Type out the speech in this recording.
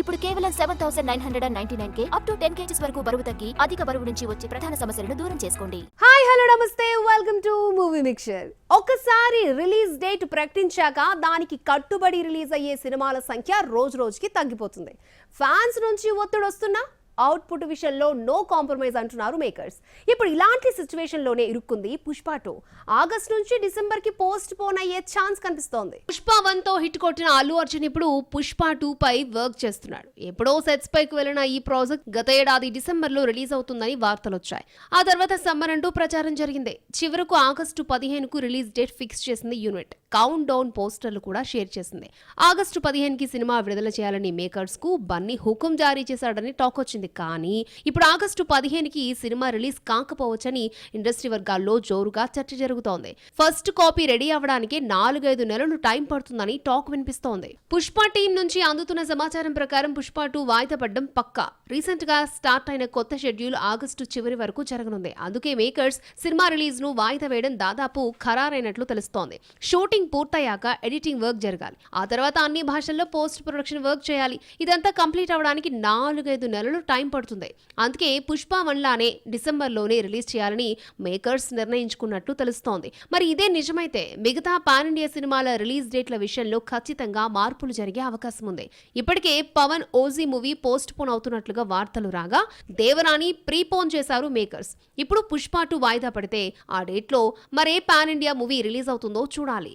ఇప్పుడు కేవలం 7,999 up to 10 kgs వరకు బరువు తగ్గి అధిక బరువు నుంచి వచ్చే ప్రధాన సమస్యలను దూరం చేసుకోండి. హాయ్ హలో నమస్తే వెల్కమ్ టు మూవీ మిక్చర్. ఒకసారి రిలీజ్ డేట్ ప్రకటించాక దానికి కట్టుబడి రిలీజ్ అయ్యే సినిమాల సంఖ్య రోజు రోజుకి తగ్గిపోతుంది. ఫ్యాన్స్ నుంచి ఒత్తిడి వస్తున్నా అవుట్పుట్ విషయంలో నో కాంప్రమైజ్ అంటున్నారు మేకర్స్. ఇప్పుడు ఇలాంటి సిచ్యువేషన్ లోనే ఇరుక్కుంది పుష్ప 2. ఆగస్ట్ నుంచి డిసెంబర్ కి పోస్ట్ పోన్ అయ్యే ఛాన్స్ కనిపిస్తోంది. పుష్ప 1 తో హిట్ కొట్టిన అల్లు అర్జున్ ఇప్పుడు పుష్ప 2 పై వర్క్ చేస్తున్నాడు. ఎప్పుడో సెట్స్ పైకి వెళ్లిన ఈ ప్రాజెక్ట్ గత ఏడాది డిసెంబర్ లో రిలీజ్ అవుతుందని వార్తలు వచ్చాయి. ఆ తర్వాత సమ్మర్ అంటూ ప్రచారం జరిగింది. చివరకు ఆగస్టు 15 కు రిలీజ్ డేట్ ఫిక్స్ చేసింది యూనిట్. కౌంట్ డౌన్ పోస్టర్లు కూడా షేర్ చేసింది. ఆగస్టు 15 కి సినిమా విడుదల చేయాలని మేకర్స్ కు బన్నీ హుకుం జారీ చేశాడని టాక్ వచ్చింది. కానీ ఇప్పుడు ఆగస్టు 15 కి సినిమా రిలీజ్ కాకపోవచ్చని ఇండస్ట్రీ వర్గాల్లో జోరుగా చర్చ జరుగుతోంది. ఫస్ట్ కాపీ రెడీ అవ్వడానికి 4-5 నెలలు టైం పడుతుందని టాక్ వినిపిస్తోంది. పుష్ప టీం నుంచి అందుతున్న సమాచారం ప్రకారం పుష్ప 2 వాయిదా పడ్డం పక్కా. రీసెంట్ గా స్టార్ట్ అయిన కొత్త షెడ్యూల్ ఆగస్టు చివరి వరకు జరగనుంది. అందుకే మేకర్స్ సినిమా రిలీజ్ ను వాయిదా వేయడం దాదాపు ఖరారైనట్లు తెలుస్తోంది. షూటింగ్ పూర్తయ్యాక ఎడిటింగ్ వర్క్ జరగాలి. ఆ తర్వాత అన్ని భాషల్లో పోస్ట్ ప్రొడక్షన్ వర్క్ చేయాలి. ఇదంతా కంప్లీట్ అవ్వడానికి 4-5 నెలలు టైం పడుతుంది. అందుకే పుష్ప 1 లానే డిసెంబర్ లోనే రిలీజ్ చేయాలని మేకర్స్ నిర్ణయించుకున్నట్లు తెలుస్తోంది. మరి ఇదే నిజమైతే మిగతా పాన్ ఇండియా సినిమాల రిలీజ్ డేట్ల విషయంలో ఖచ్చితంగా మార్పులు జరిగే అవకాశం ఉంది. ఇప్పటికే Pawan OG movie postpone అవుతున్నట్లుగా వార్తలు రాగా దేవరాని ప్రీపోన్ చేశారు మేకర్స్. ఇప్పుడు పుష్ప 2 వాయిదా పడితే ఆ డేట్ లో మరే పాన్ ఇండియా మూవీ రిలీజ్ అవుతుందో చూడాలి.